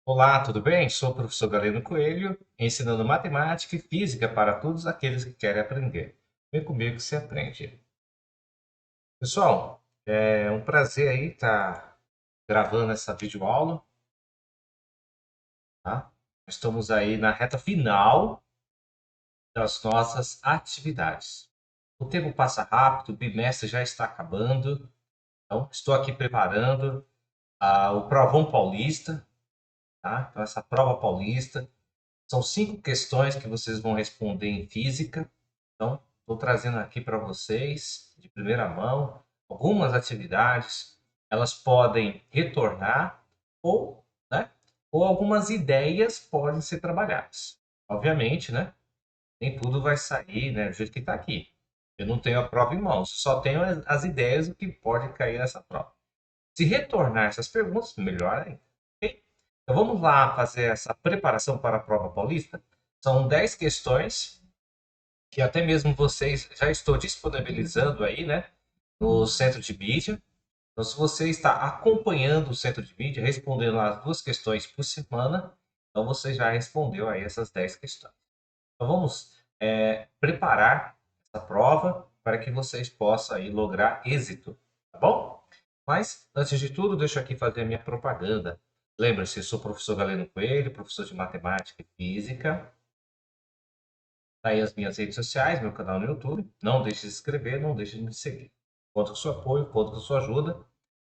Olá, tudo bem? Sou o professor Galeno Coelho, ensinando matemática e física para todos aqueles que querem aprender. Vem comigo que você aprende. Pessoal, é um prazer aí estar gravando essa videoaula, tá? Estamos aí na reta final das nossas atividades. O tempo passa rápido, o bimestre já está acabando, então estou aqui preparando o Provão Paulista, tá? Então, essa prova paulista. São 5 questões que vocês vão responder em física. Então, estou trazendo aqui para vocês, de primeira mão, algumas atividades. Elas podem retornar ou, né, ou algumas ideias podem ser trabalhadas. Obviamente, né, nem tudo vai sair, né, do jeito que está aqui. Eu não tenho a prova em mãos, só tenho as ideias do que pode cair nessa prova. Se retornar essas perguntas, melhor ainda. Ok? Então vamos lá fazer essa preparação para a prova paulista. São 10 questões que até mesmo vocês já estou disponibilizando aí, né, no centro de mídia. Então, se você está acompanhando o centro de mídia, respondendo as 2 questões por semana, então você já respondeu aí essas 10 questões. Então vamos preparar essa prova para que vocês possam aí lograr êxito, tá bom? Mas, antes de tudo, deixa eu aqui fazer a minha propaganda. Lembre-se, eu sou o professor Galeno Coelho, professor de matemática e física. Tá aí as minhas redes sociais, meu canal no YouTube. Não deixe de se inscrever, não deixe de me seguir. Conto com o seu apoio, conto com a sua ajuda.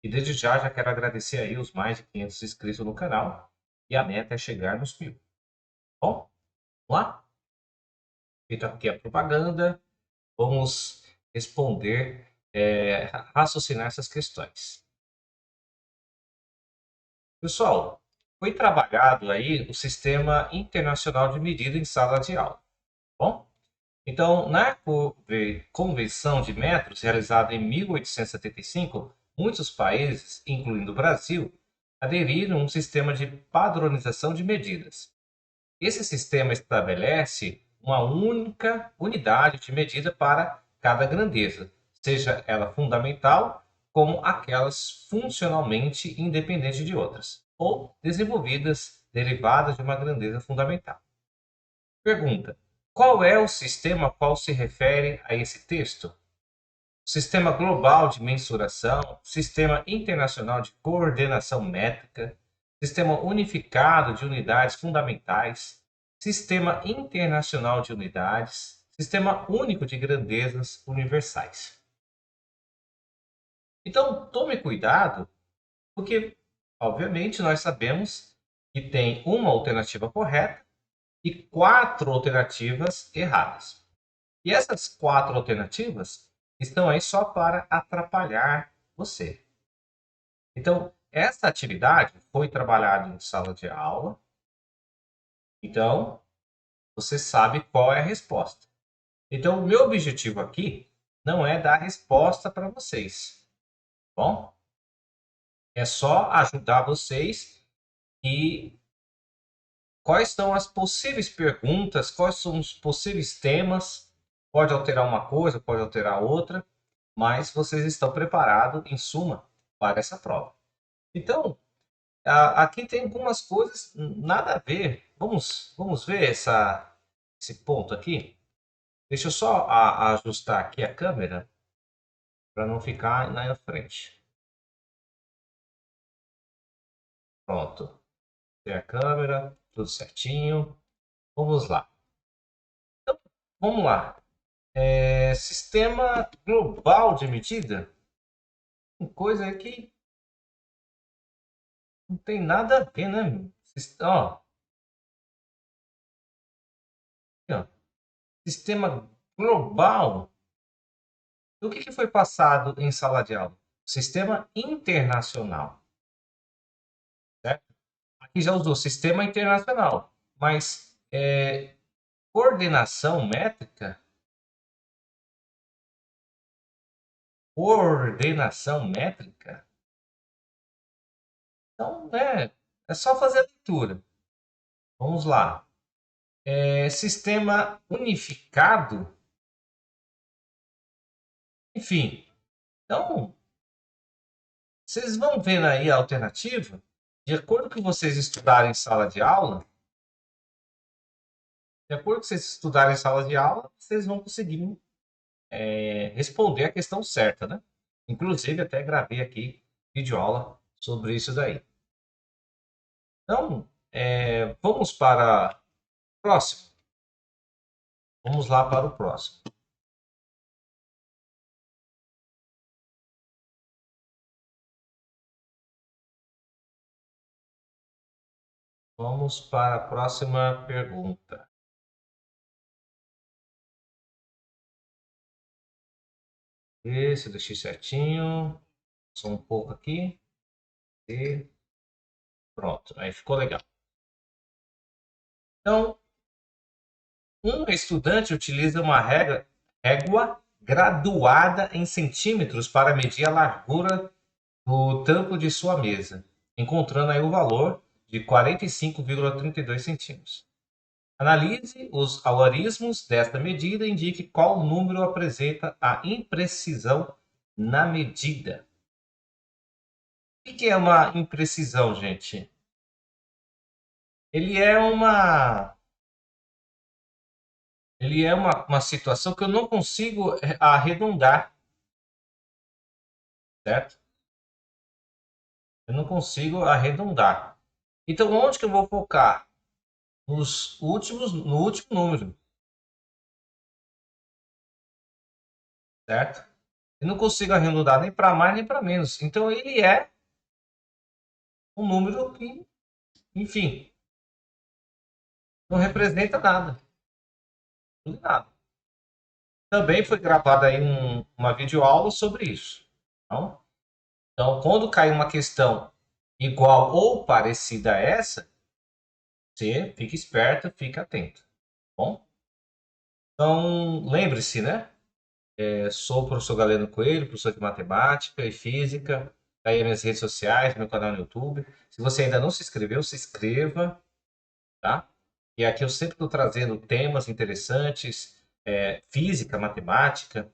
E desde já quero agradecer aí os mais de 500 inscritos no canal. E a meta é chegar nos 1000. Bom, vamos lá? Feita aqui a propaganda, vamos responder, raciocinar essas questões. Pessoal, foi trabalhado aí o Sistema Internacional de Medida em sala de aula, tá bom? Então, na Convenção de Metros, realizada em 1875, muitos países, incluindo o Brasil, aderiram a um sistema de padronização de medidas. Esse sistema estabelece uma única unidade de medida para cada grandeza, seja ela fundamental como aquelas funcionalmente independentes de outras, ou desenvolvidas derivadas de uma grandeza fundamental. Pergunta: qual é o sistema a qual se refere a esse texto? Sistema Global de Mensuração, Sistema Internacional de Coordenação Métrica, Sistema Unificado de Unidades Fundamentais, Sistema Internacional de Unidades, Sistema Único de Grandezas Universais. Então, tome cuidado, porque, obviamente, nós sabemos que tem uma alternativa correta e 4 alternativas erradas. E essas 4 alternativas estão aí só para atrapalhar você. Então, essa atividade foi trabalhada em sala de aula. Então, você sabe qual é a resposta. Então, o meu objetivo aqui não é dar resposta para vocês, tá bom? É só ajudar vocês e quais são as possíveis perguntas, quais são os possíveis temas. Pode alterar uma coisa, pode alterar outra, mas vocês estão preparados, em suma, para essa prova. Então, aqui tem algumas coisas nada a ver. Vamos ver esse ponto aqui? Deixa eu só ajustar aqui a câmera para não ficar na frente. Pronto. Tem a câmera, tudo certinho. Vamos lá. Então, vamos lá. Sistema global de medida. Uma coisa aí que não tem nada a ver, né? Ó, aqui, ó. Sistema global. O que foi passado em sala de aula? Sistema internacional, certo? Aqui já usou sistema internacional, mas coordenação métrica, coordenação métrica, então é só fazer a leitura. Vamos lá. Sistema unificado, enfim. Então, vocês vão vendo aí a alternativa de acordo com o que vocês estudarem em sala de aula, de acordo com o que vocês estudarem em sala de aula, vocês vão conseguir responder a questão certa, né? Inclusive, até gravei aqui videoaula sobre isso daí. Então, vamos para o próximo. Vamos lá para o próximo. Vamos para a próxima pergunta. Esse eu deixei certinho. Só um pouco aqui. E pronto. Aí ficou legal. Então, um estudante utiliza uma régua graduada em centímetros para medir a largura do tampo de sua mesa, encontrando aí o valor de 45,32 centímetros. Analise os algarismos desta medida e indique qual número apresenta a imprecisão na medida. O que é uma imprecisão, gente? Ele é uma uma situação que eu não consigo arredondar, certo? Eu não consigo arredondar. Então, onde que eu vou focar? No último número, certo? Eu não consigo arredondar nem para mais nem para menos. Então, ele é um número que, enfim, não representa nada. Nada. Também foi gravada aí uma videoaula sobre isso. Então, quando cair uma questão igual ou parecida a essa, você fica esperto, fica atento. Bom? Então, lembre-se, né? Sou o professor Galeno Coelho, professor de matemática e física. Tá aí minhas redes sociais, meu canal no YouTube. Se você ainda não se inscreveu, se inscreva, tá? E aqui eu sempre estou trazendo temas interessantes, física, matemática,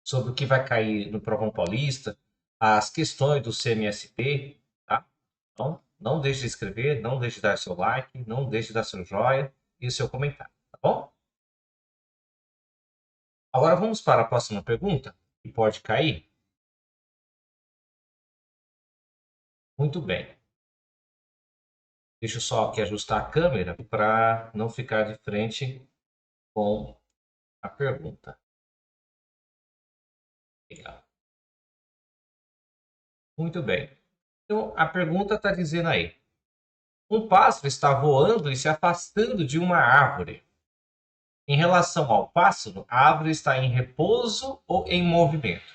sobre o que vai cair no Provão Paulista, as questões do CMSP, tá? Então, não deixe de inscrever, não deixe de dar seu like, não deixe de dar seu joinha e o seu comentário, tá bom? Agora vamos para a próxima pergunta, que pode cair. Muito bem. Deixa eu só aqui ajustar a câmera para não ficar de frente com a pergunta. Legal. Muito bem. Então, a pergunta está dizendo aí: um pássaro está voando e se afastando de uma árvore. Em relação ao pássaro, a árvore está em repouso ou em movimento?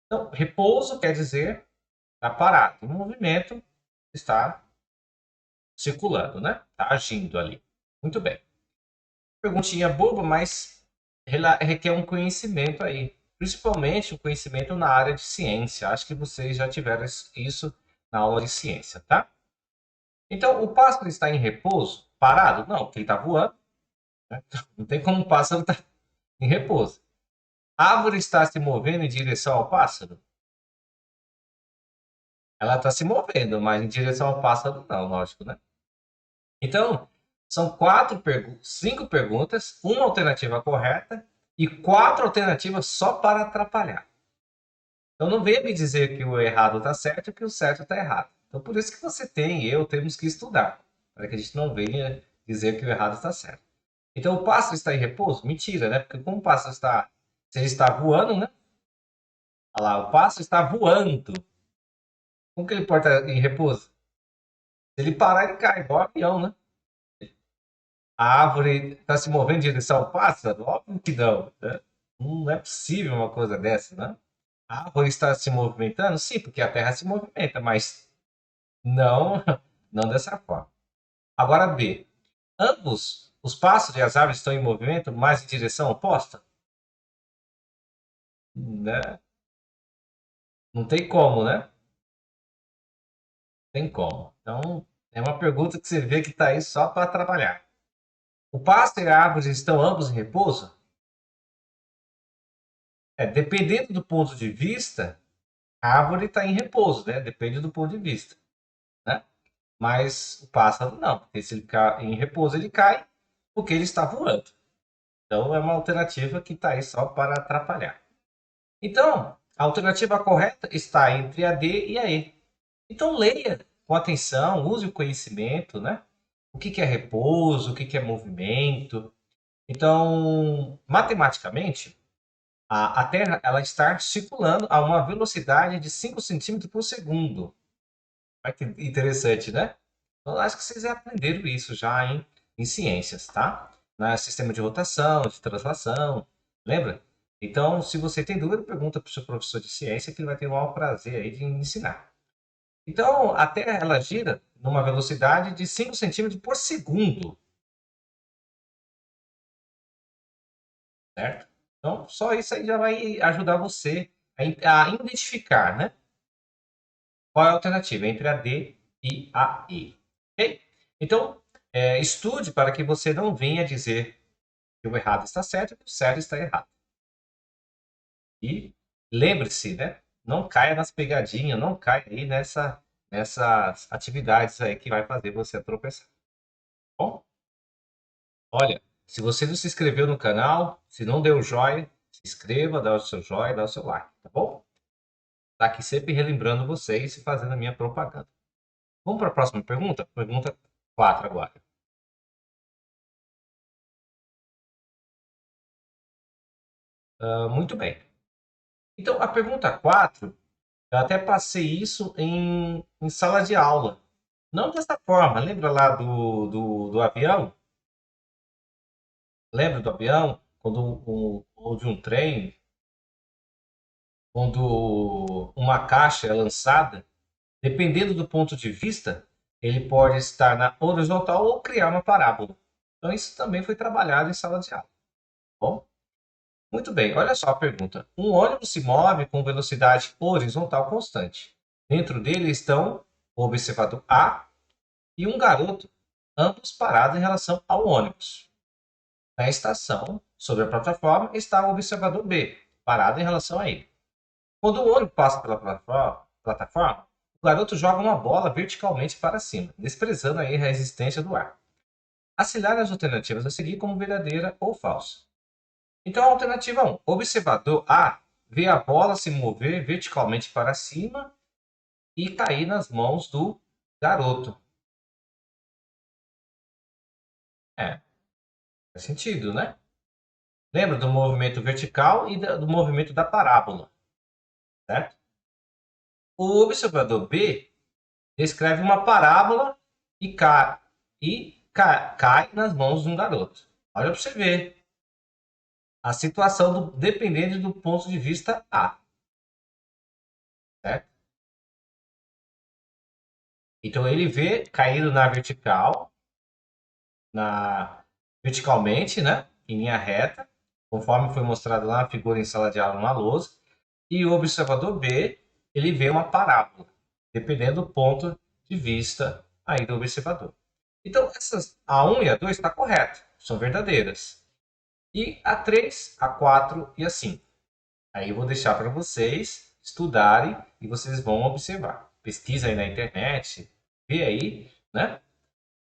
Então, repouso quer dizer está parado. Em movimento está circulando, né? Está agindo ali. Muito bem. Perguntinha boba, mas requer um conhecimento aí. Principalmente um conhecimento na área de ciência. Acho que vocês já tiveram isso na aula de ciência, tá? Então, o pássaro está em repouso? Parado? Não, porque ele está voando. Né? Não tem como o pássaro estar em repouso. A árvore está se movendo em direção ao pássaro? Ela está se movendo, mas em direção ao pássaro não, lógico, né? Então, são cinco perguntas, uma alternativa correta e quatro alternativas só para atrapalhar. Então não venha me dizer que o errado está certo e que o certo está errado. Então por isso que você tem e eu temos que estudar, para que a gente não venha dizer que o errado está certo. Então o pássaro está em repouso? Mentira, né? Porque como o pássaro está, se ele está voando, né? Olha lá, o pássaro está voando. Como que ele pode estar em repouso? Se ele parar, ele cai, igual avião, né? A árvore está se movendo em direção ao pássaro? Óbvio que não, né? Não é possível uma coisa dessa, né? A árvore está se movimentando? Sim, porque a Terra se movimenta, mas não, não dessa forma. Agora B. Ambos os pássaros e as árvores estão em movimento, mas em direção oposta? Né? Não tem como, né? Tem como. Então, é uma pergunta que você vê que está aí só para trabalhar. O pássaro e a árvore estão ambos em repouso? Dependendo do ponto de vista, a árvore está em repouso, né? Depende do ponto de vista. né? Mas o pássaro não, porque se ele ficar em repouso, ele cai porque ele está voando. Então é uma alternativa que está aí só para atrapalhar. Então, a alternativa correta está entre a D e a E. Então leia com atenção, use o conhecimento, né? O que que é repouso, o que que é movimento. Então, matematicamente, a Terra ela está circulando a uma velocidade de 5 centímetros por segundo. Olha que interessante, né? Então, acho que vocês já aprenderam isso já em ciências, tá? No sistema de rotação, de translação, lembra? Então, se você tem dúvida, pergunta para o seu professor de ciência que ele vai ter o maior prazer aí de ensinar. Então, a Terra ela gira numa velocidade de 5 centímetros por segundo, certo? Então, só isso aí já vai ajudar você a identificar, né? Qual é a alternativa entre a D e a E. Ok? Então, estude para que você não venha dizer que o errado está certo e que o certo está errado. E lembre-se, né? Não caia nas pegadinhas, não caia aí nessas atividades aí que vai fazer você tropeçar. Bom, olha, se você não se inscreveu no canal, se não deu joinha, se inscreva, dá o seu joinha, dá o seu like, tá bom? Tá aqui sempre relembrando vocês e fazendo a minha propaganda. Vamos para a próxima pergunta? Pergunta 4 agora. Muito bem. Então, a pergunta 4, eu até passei isso em sala de aula. Não dessa forma, lembra lá do avião? Lembra do avião? Quando ou de um trem, quando uma caixa é lançada, dependendo do ponto de vista, ele pode estar na horizontal ou criar uma parábola. Então, isso também foi trabalhado em sala de aula. Bom, muito bem, olha só a pergunta. Um ônibus se move com velocidade horizontal constante. Dentro dele estão o observador A e um garoto, ambos parados em relação ao ônibus. Na estação, sobre a plataforma, está o observador B, parado em relação a ele. Quando o ônibus passa pela plataforma, o garoto joga uma bola verticalmente para cima, desprezando aí a resistência do ar. Assinale as alternativas a seguir como verdadeira ou falsa. Então, a alternativa 1. Observador A vê a bola se mover verticalmente para cima e cair nas mãos do garoto. É, faz sentido, né? Lembra do movimento vertical e do movimento da parábola, certo? O observador B descreve uma parábola e cai nas mãos de um garoto. Olha para você ver a situação dependendo do ponto de vista A, certo? Então ele vê caindo verticalmente, né, em linha reta, conforme foi mostrado lá na figura em sala de aula na lousa, e o observador B, ele vê uma parábola, dependendo do ponto de vista aí do observador. Então, a 1 e a 2 está correto, são verdadeiras. E a 3, a 4 e a 5. Aí eu vou deixar para vocês estudarem e vocês vão observar. Pesquisa aí na internet, vê aí, né?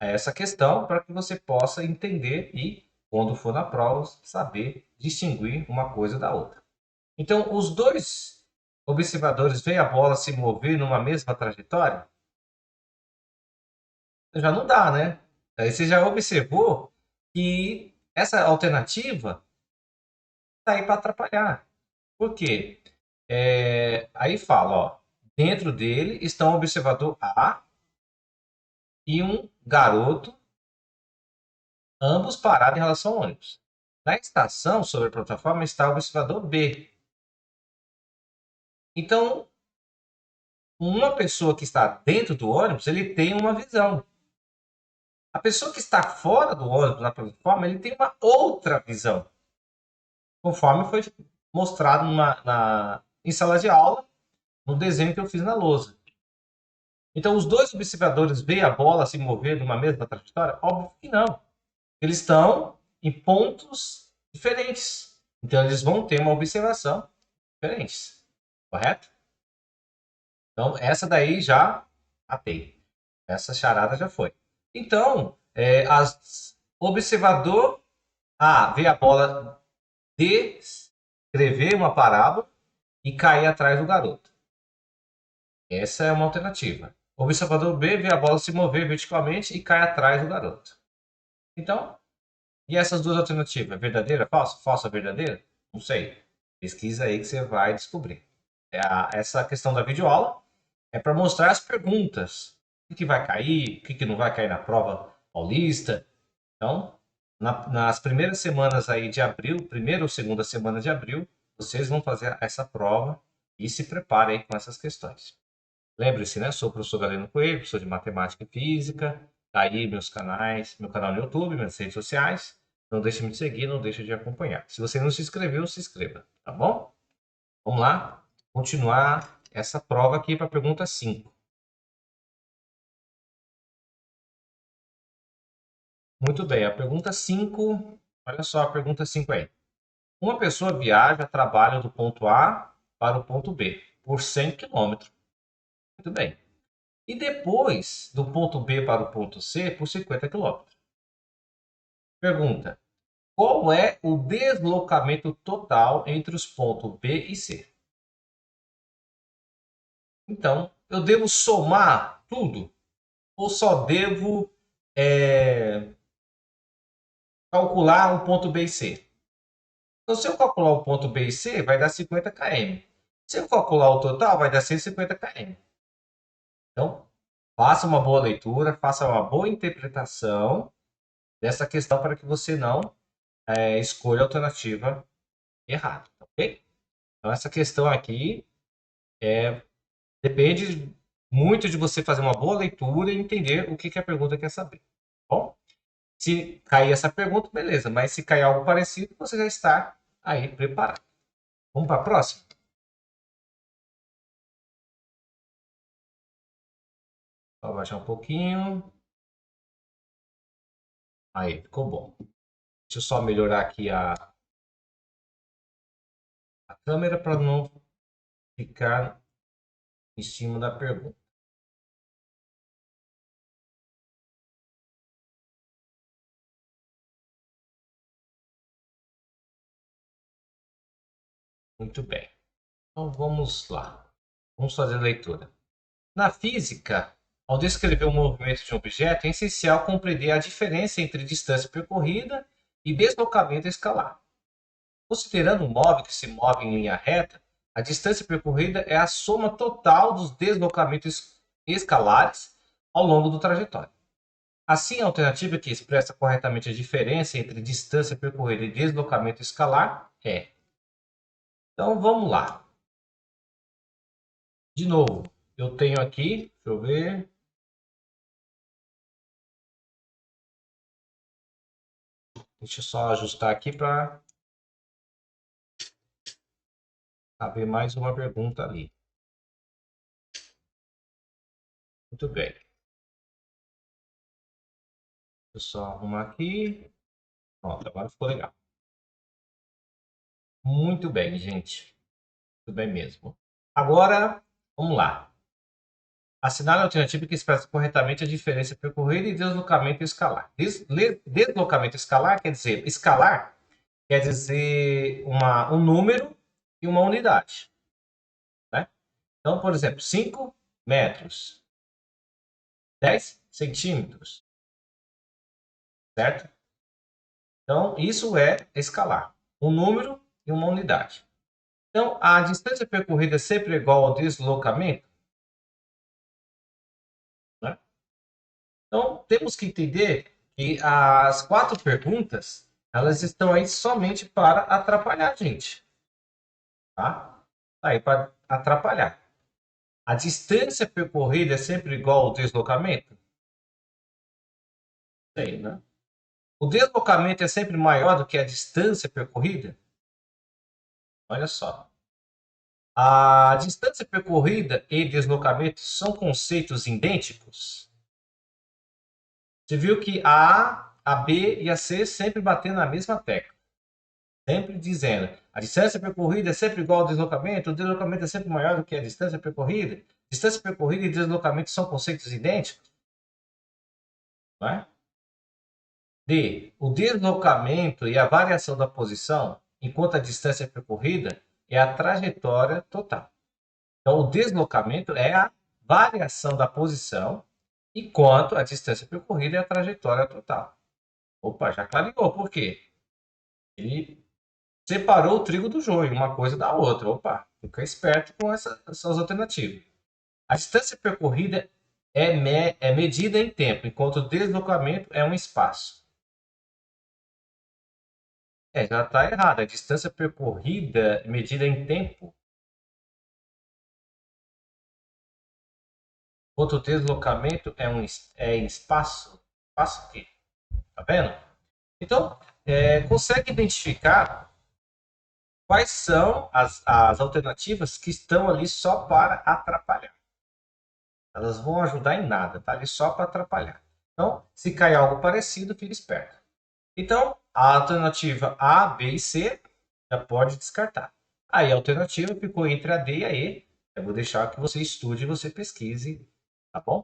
Essa questão para que você possa entender e, quando for na prova, saber distinguir uma coisa da outra. Então, os dois observadores veem a bola se mover numa mesma trajetória? Já não dá, né? Aí você já observou que essa alternativa está aí para atrapalhar. Por quê? Aí fala, ó, dentro dele estão o observador A e um garoto, ambos parados em relação ao ônibus. Na estação, sobre a plataforma, está o observador B. Então, uma pessoa que está dentro do ônibus, ele tem uma visão. A pessoa que está fora do ônibus, na plataforma, ele tem uma outra visão, conforme foi mostrado em sala de aula, no desenho que eu fiz na lousa. Então, os dois observadores veem a bola se mover numa mesma trajetória? Óbvio que não. Eles estão em pontos diferentes. Então, eles vão ter uma observação diferente. Correto? Então, essa daí já atei. Essa charada já foi. Então, observador A vê a bola descrever uma parábola e cair atrás do garoto. Essa é uma alternativa. O observador B vê a bola se mover verticalmente e cai atrás do garoto. Então, e essas duas alternativas? Verdadeira, falsa? Falsa, verdadeira? Não sei. Pesquisa aí que você vai descobrir. Essa questão da videoaula é para mostrar as perguntas. O que vai cair, o que não vai cair na prova paulista. Então, nas primeiras semanas aí de abril, primeira ou segunda semana de abril, vocês vão fazer essa prova e se preparem aí com essas questões. Lembre-se, né? Sou o professor Galeno Coelho, professor de Matemática e Física. Tá aí meus canais, meu canal no YouTube, minhas redes sociais. Não deixe de me seguir, não deixe de acompanhar. Se você não se inscreveu, se inscreva, tá bom? Vamos lá, continuar essa prova aqui para a pergunta 5. Muito bem, a pergunta 5, olha só a pergunta 5 aí. Uma pessoa viaja, trabalha do ponto A para o ponto B por 100 quilômetros. Muito bem. E depois do ponto B para o ponto C por 50 quilômetros. Pergunta: qual é o deslocamento total entre os pontos B e C? Então, eu devo somar tudo ou só devo calcular o ponto B e C? Então, se eu calcular o ponto B e C, vai dar 50 km. Se eu calcular o total, vai dar 150 km. Então, faça uma boa leitura, faça uma boa interpretação dessa questão para que você não escolha a alternativa errada, ok? Então, essa questão aqui depende muito de você fazer uma boa leitura e entender o que a pergunta quer saber. Tá bom? Se cair essa pergunta, beleza, mas se cair algo parecido, você já está aí preparado. Vamos para a próxima? Vou abaixar um pouquinho. Aí, ficou bom. Deixa eu só melhorar aqui a câmera para não ficar em cima da pergunta. Muito bem. Então vamos lá. Vamos fazer a leitura. Na física, ao descrever o movimento de um objeto, é essencial compreender a diferença entre distância percorrida e deslocamento escalar. Considerando um móvel que se move em linha reta, a distância percorrida é a soma total dos deslocamentos escalares ao longo do trajetório. Assim, a alternativa que expressa corretamente a diferença entre distância percorrida e deslocamento escalar é. Então, vamos lá. De novo, eu tenho aqui, deixa eu ver. Deixa eu só ajustar aqui para caber mais uma pergunta ali. Muito bem. Deixa eu só arrumar aqui. Pronto, agora ficou legal. Muito bem, gente. Muito bem mesmo. Agora, vamos lá. Assinale a alternativa que expressa corretamente a diferença percorrida e deslocamento escalar. Deslocamento escalar quer dizer um número e uma unidade. Né? Então, por exemplo, 5 metros, 10 centímetros, certo? Então, isso é escalar, um número e uma unidade. Então, a distância percorrida é sempre igual ao deslocamento? Né? Então, temos que entender que as 4 perguntas, elas estão aí somente para atrapalhar a gente. Tá? Tá aí para atrapalhar. A distância percorrida é sempre igual ao deslocamento? Sei, né? O deslocamento é sempre maior do que a distância percorrida? Olha só. A distância percorrida e deslocamento são conceitos idênticos? Você viu que a A, a B e a C sempre batendo na mesma tecla. Sempre dizendo, a distância percorrida é sempre igual ao deslocamento, o deslocamento é sempre maior do que a distância percorrida. Distância percorrida e deslocamento são conceitos idênticos? não é? D. O deslocamento e a variação da posição, enquanto a distância percorrida é a trajetória total. Então, o deslocamento é a variação da posição, enquanto a distância percorrida é a trajetória total. Opa, já clareou. Por quê? Ele separou o trigo do joio, uma coisa da outra. Opa, fica esperto com essas alternativas. A distância percorrida é medida em tempo, enquanto o deslocamento é um espaço. Já está errado. A distância percorrida é medida em tempo, enquanto o deslocamento é em espaço. Espaço aqui. Tá vendo? Então, consegue identificar quais são as alternativas que estão ali só para atrapalhar. Elas vão ajudar em nada, tá ali só para atrapalhar. Então, se cair algo parecido, fique esperto. Então, a alternativa A, B e C já pode descartar. Aí a alternativa ficou entre a D e a E. Eu vou deixar que você estude e você pesquise, tá bom?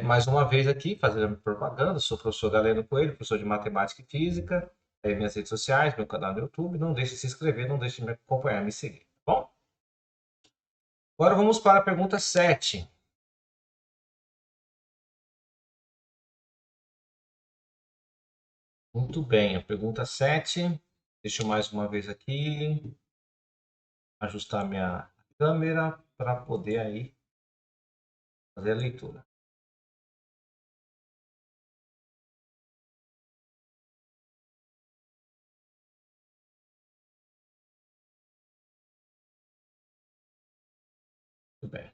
Mais uma vez aqui, fazendo propaganda, sou o professor Galeno Coelho, professor de Matemática e Física, minhas redes sociais, meu canal no YouTube, não deixe de se inscrever, não deixe de me acompanhar, me seguir, tá bom? Agora vamos para a pergunta 7. Muito bem, a pergunta 7, deixa eu mais uma vez aqui, ajustar minha câmera para poder aí fazer a leitura. Muito bem.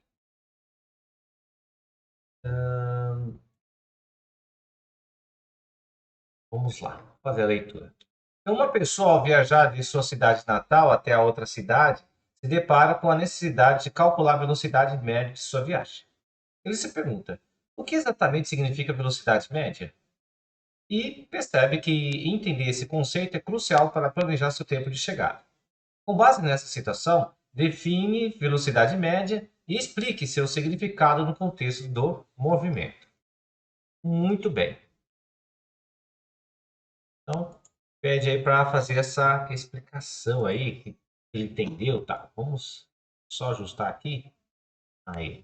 Vamos lá, fazer a leitura. Então, uma pessoa, ao viajar de sua cidade natal até a outra cidade, se depara com a necessidade de calcular a velocidade média de sua viagem. Ele se pergunta: o que exatamente significa velocidade média? E percebe que entender esse conceito é crucial para planejar seu tempo de chegada. Com base nessa situação, define velocidade média e explique seu significado no contexto do movimento. Muito bem. Então, pede aí para fazer essa explicação aí, que ele entendeu, tá? Vamos só ajustar aqui. Aí.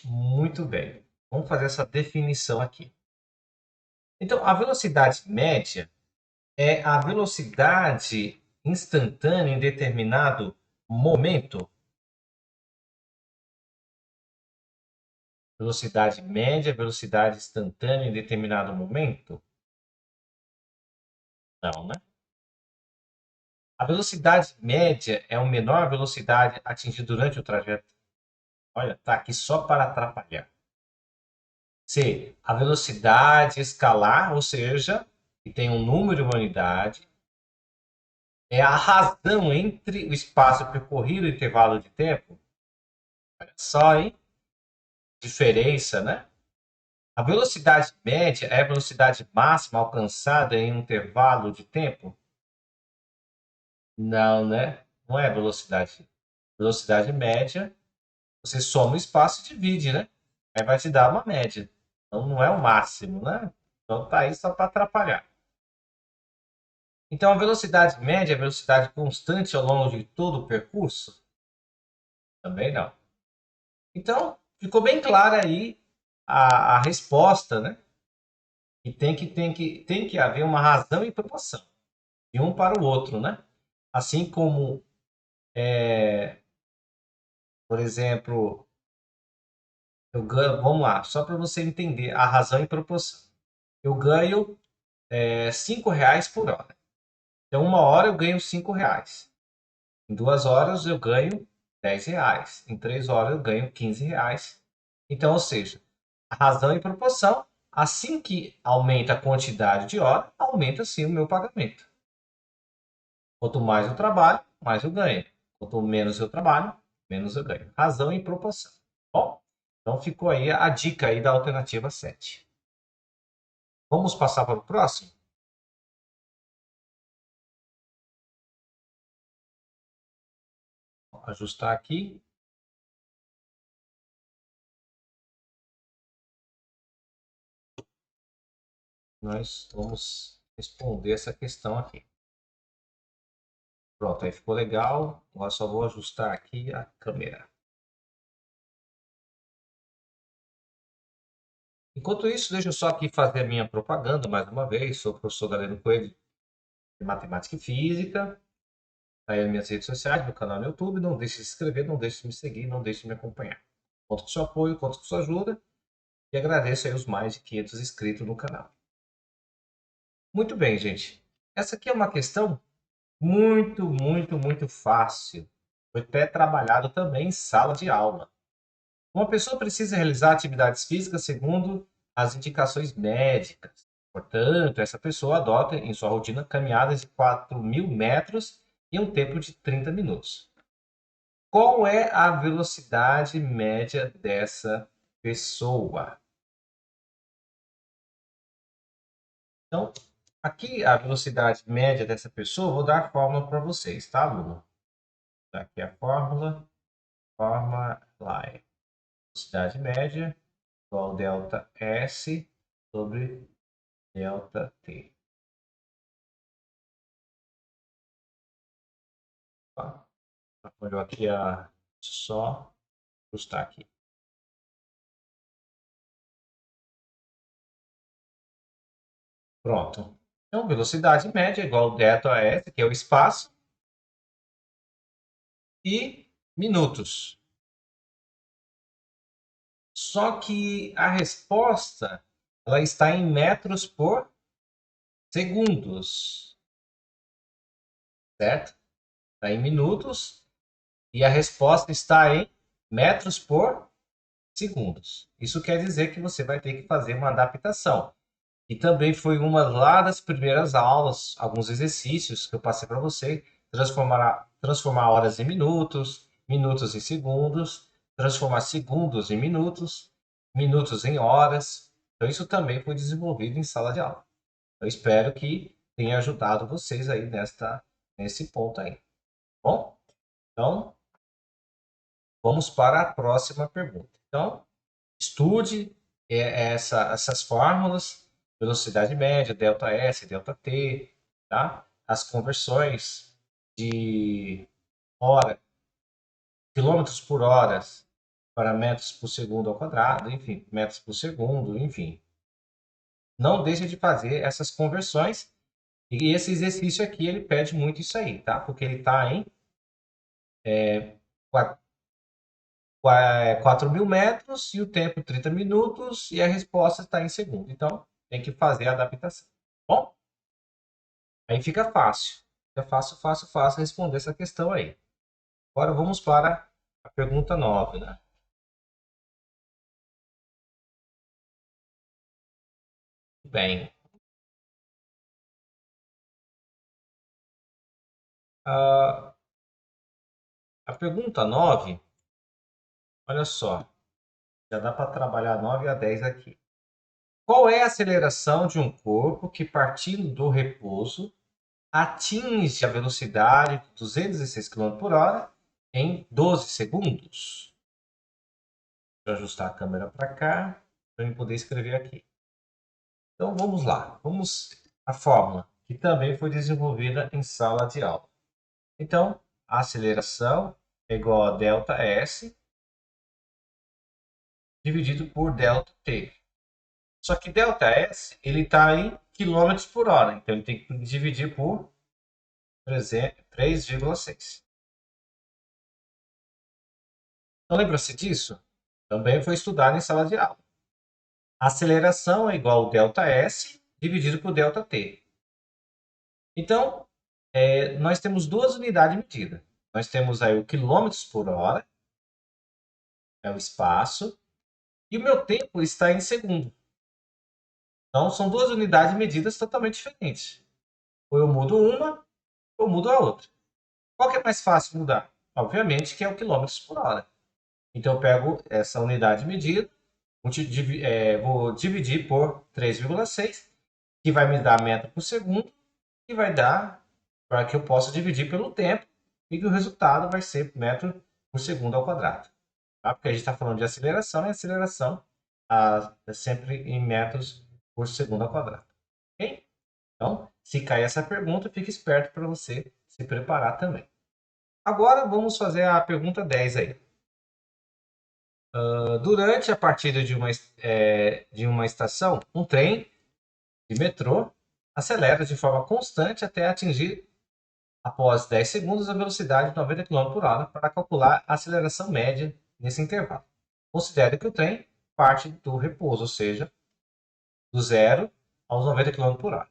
Muito bem. Vamos fazer essa definição aqui. Então, a velocidade média é a velocidade instantânea em determinado momento. Velocidade média, velocidade instantânea em determinado momento? Não, né? A velocidade média é a menor velocidade atingida durante o trajeto. Olha, tá aqui só para atrapalhar. C. A velocidade escalar, ou seja, que tem um número de uma unidade, é a razão entre o espaço percorrido e o intervalo de tempo. Olha só, hein? Diferença, né? A velocidade média é a velocidade máxima alcançada em um intervalo de tempo? Não, né? Não é velocidade. Velocidade média, você soma o espaço e divide, né? Aí vai te dar uma média. Então não é o máximo, né? Então tá aí só para atrapalhar. Então a velocidade média é a velocidade constante ao longo de todo o percurso? Também não. Então ficou bem clara aí a resposta, né? E tem que haver uma razão e proporção de um para o outro, né? Assim como, por exemplo, eu ganho, vamos lá, só para você entender a razão e proporção. Eu ganho R$ 5 por hora. Então, 1 hora eu ganho R$ 5. Em 2 horas eu ganho R$ 10. Em 3 horas eu ganho R$ 15. Então, ou seja, a razão e proporção, assim que aumenta a quantidade de hora, aumenta sim o meu pagamento. Quanto mais eu trabalho, mais eu ganho. Quanto menos eu trabalho, menos eu ganho. Razão e proporção. Bom, então ficou aí a dica aí da alternativa 7. Vamos passar para o próximo? Vou ajustar aqui. nós vamos responder essa questão aqui. Pronto, aí ficou legal. Agora só vou ajustar aqui a câmera. Enquanto isso, deixa eu só aqui fazer a minha propaganda mais uma vez. Sou o professor Galeno Coelho de Matemática e Física. Tá aí nas minhas redes sociais, meu canal no YouTube. Não deixe de se inscrever, não deixe de me seguir, não deixe de me acompanhar. Conto com seu apoio, conto com sua ajuda. E agradeço aí os mais de 500 inscritos no canal. Muito bem, gente. Essa aqui é uma questão muito fácil. Foi até trabalhado também em sala de aula. Uma pessoa precisa realizar atividades físicas segundo as indicações médicas. Portanto, essa pessoa adota em sua rotina caminhadas de 4.000 metros em um tempo de 30 minutos. Qual é a velocidade média dessa pessoa? Então, aqui a velocidade média dessa pessoa, vou dar a fórmula para vocês, tá, aluno? Vou dar aqui a fórmula, lá. Velocidade média igual delta S sobre delta T. Tá? Olhou aqui só ajustar aqui. Pronto. Então, velocidade média é igual delta S, que é o espaço, e minutos. Só que a resposta ela está em metros por segundos, certo? Está em minutos e a resposta está em metros por segundos. Isso quer dizer que você vai ter que fazer uma adaptação. E também foi uma lá das primeiras aulas, alguns exercícios que eu passei para você, transformar horas em minutos, minutos em segundos, transformar segundos em minutos, minutos em horas. Então isso também foi desenvolvido em sala de aula. Eu espero que tenha ajudado vocês aí nesse ponto aí. Bom, então vamos para a próxima pergunta. Então, estude essas fórmulas, velocidade média, delta S, delta T, tá? As conversões de hora, quilômetros por hora para metros por segundo ao quadrado, enfim, metros por segundo, enfim. Não deixe de fazer essas conversões. E esse exercício aqui, ele pede muito isso aí, tá? Porque ele está em 4.000 metros e o tempo 30 minutos e a resposta está em segundo. Então, tem que fazer a adaptação. Bom, aí fica fácil. Fica fácil responder essa questão aí. Agora vamos para a pergunta 9, né? Bem, a, a pergunta 9, olha só, já dá para trabalhar 9 a 10 aqui. Qual é a aceleração de um corpo que, partindo do repouso, atinge a velocidade de 206 km por hora em 12 segundos? Deixa eu ajustar a câmera para cá, para eu poder escrever aqui. Então vamos lá, vamos à fórmula, que também foi desenvolvida em sala de aula. Então, a aceleração é igual a delta S dividido por delta T. Só que delta S ele está em quilômetros por hora, então ele tem que dividir por 3,6. Então lembra-se disso? Também foi estudado em sala de aula. A aceleração é igual a delta S dividido por delta T. Então, nós temos duas unidades de medida. Nós temos aí o quilômetros por hora, é o espaço, e o meu tempo está em segundo. Então, são duas unidades de medidas totalmente diferentes. Ou eu mudo uma, ou eu mudo a outra. Qual que é mais fácil de mudar? Obviamente que é o quilômetros por hora. Então, eu pego essa unidade de medida, vou dividir por 3,6, que vai me dar metro por segundo, e vai dar para que eu possa dividir pelo tempo, e que o resultado vai ser metro por segundo ao quadrado. Tá? Porque a gente está falando de aceleração, e a aceleração é sempre em metros por segundo ao quadrado. Ok? Então, se cair essa pergunta, fique esperto para você se preparar também. Agora vamos fazer a pergunta 10 aí. Durante a partida de uma estação, um trem de metrô acelera de forma constante até atingir, após 10 segundos, a velocidade de 90 km por hora para calcular a aceleração média nesse intervalo. Considere que o trem parte do repouso, ou seja, do zero aos 90 km por hora.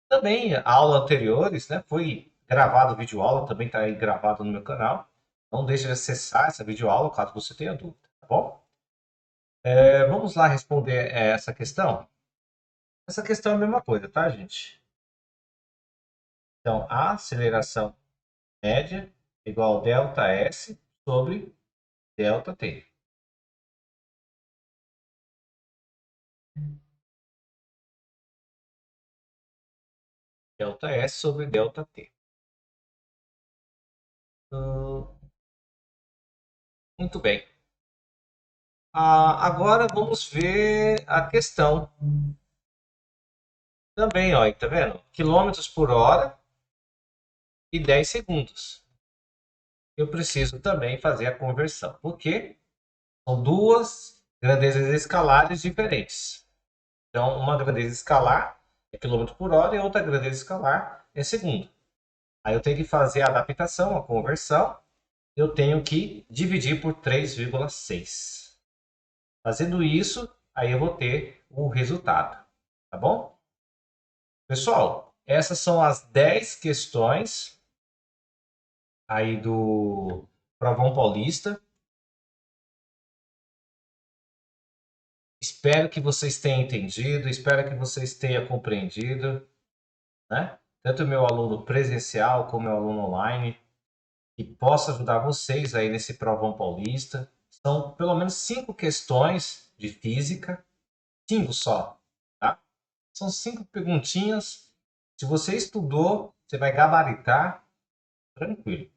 Também, aulas anteriores, né, foi gravado vídeo aula, também está aí gravado no meu canal. Não deixe de acessar essa videoaula caso você tenha dúvida, tá bom? Vamos lá responder essa questão? Essa questão é a mesma coisa, tá, gente? Então, a aceleração média é igual a ΔS sobre ΔT. ΔS sobre ΔT. Hum, muito bem. Agora vamos ver a questão. Também, ó, tá vendo? Quilômetros por hora e 10 segundos. Eu preciso também fazer a conversão, porque são duas grandezas escalares diferentes. Então, uma grandeza escalar é quilômetro por hora e outra grandeza escalar é segundo. Aí eu tenho que fazer a adaptação, a conversão. Eu tenho que dividir por 3,6. Fazendo isso, aí eu vou ter o resultado. Tá bom? Pessoal, essas são as 10 questões aí do Provão Paulista. Espero que vocês tenham entendido, espero que vocês tenham compreendido, né? Tanto o meu aluno presencial como o meu aluno online, que possa ajudar vocês aí nesse Provão Paulista. São pelo menos 5 questões de física, 5 só, tá? São 5 perguntinhas. Se você estudou, você vai gabaritar tranquilo.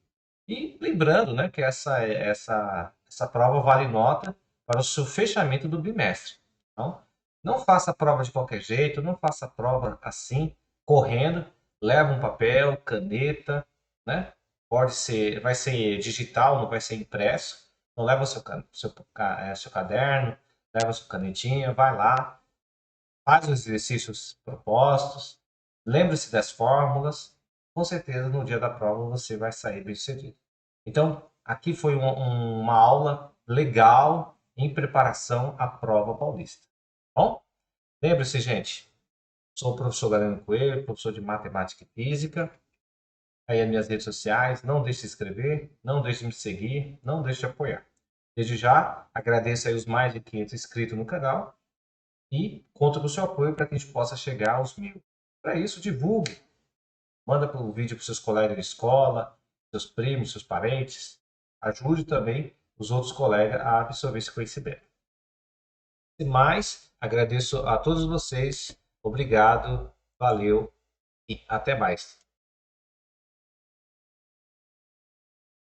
E lembrando, né, que essa prova vale nota para o seu fechamento do bimestre. Então, não faça a prova de qualquer jeito, não faça a prova assim, correndo. Leva um papel, caneta, né? Pode ser, vai ser digital, não vai ser impresso. Então, leva o seu caderno, leva a sua canetinha, vai lá, faz os exercícios propostos, lembre-se das fórmulas. Com certeza, no dia da prova, você vai sair bem sucedido. Então, aqui foi uma aula legal em preparação à prova paulista. Bom, lembre-se, gente, sou o professor Galeno Coelho, professor de Matemática e Física. Aí as minhas redes sociais, não deixe de se inscrever, não deixe de me seguir, não deixe de apoiar. Desde já, agradeço aí os mais de 500 inscritos no canal e conto com o seu apoio para que a gente possa chegar aos 1000. Para isso, divulgue, manda o vídeo para os seus colegas de escola, seus primos, seus parentes. Ajude também os outros colegas a absorver esse conhecimento. E mais, agradeço a todos vocês. Obrigado, valeu e até mais.